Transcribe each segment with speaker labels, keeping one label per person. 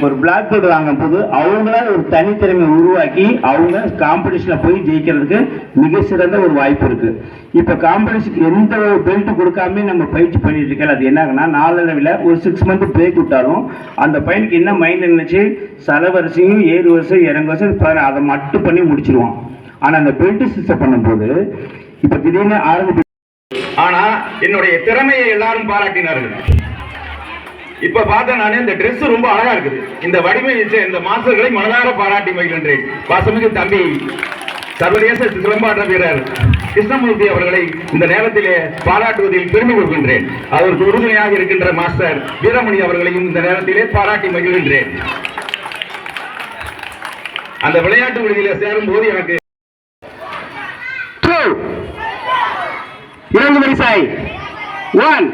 Speaker 1: ஒரு black belt வாங்கும் போது அவங்களால ஒரு தனித்திறமை உருவாக்கி அவங்க காம்படிஷன்ல போய் ஜெயிக்கிறதுக்கு மிக சிறந்த ஒரு வாய்ப்பு இருக்கு. இப்ப காம்படிஷன் எந்த ஒரு பெல்ட் கொடுக்காம நம்ம பயிற்சி பண்ணிட்டு இருக்கல, அது என்னாகனா நாளடைவில் ஒரு 6 மந்த் பிரேக் விட்டாலும் அந்த பையனுக்கு என்ன மைண்ட் இருந்துச்சு, சலவரிசையும் ஏறு வருஷம் இறங்கு வருஷம் அதை மட்டும் பண்ணி முடிச்சிருவான். ஆனா அந்த பெல்ட் சிஸ்டம் பண்ணும்போது இப்ப திடீர்னு ஆரம்பிச்சு,
Speaker 2: ஆனா என்னுடைய திறமையை எல்லாரும் பாராட்டினார்கள். இப்ப பார்த்தா நானே இந்த டிரெஸ் ரொம்ப அழகா இருக்குது. இந்த வடிவமையை இந்த மாஸ்டர்களை மனதார பாராட்டி மகிழ்கின்றேன். பாசமிகு தம்பி சர்வதேச சிலம்பாட்ட வீரர் கிருஷ்ணமூர்த்தி அவர்களை இந்த நேரத்திலே பாராட்டுவதில் பெருமை கொள்கின்றேன். அதற்கு உறுதுணையாக இருக்கின்ற மாஸ்டர் வீரமணி அவர்களையும் இந்த நேரத்திலே பாராட்டி மகிழ்கின்றேன். அந்த விளையாட்டு விடுதியில சேரும் போது எனக்கு
Speaker 1: இறங்கு வரிசை 1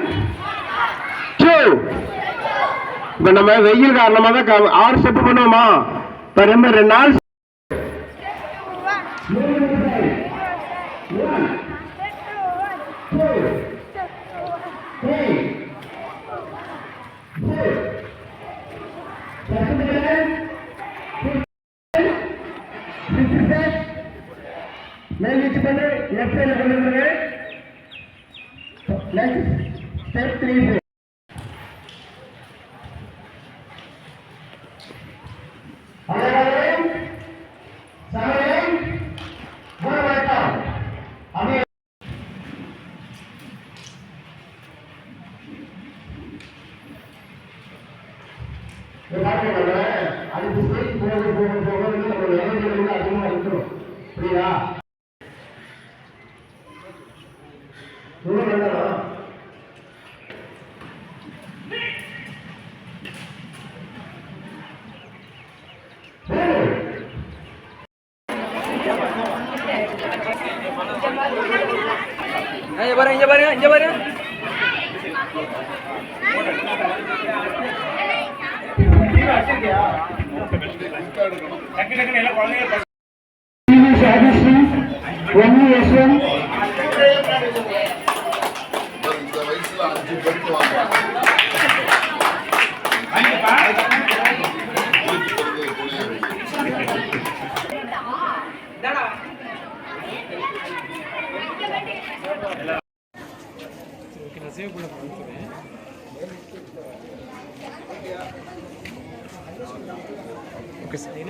Speaker 1: 2. இப்ப நம்ம வெயில் காரணமா தான் 6 ஸ்டெப் பண்ணுவோமா? இப்ப ரொம்ப 2 நாள் step 3 புரியுதா?
Speaker 3: இங்க பாருங்க ஓகே சார்.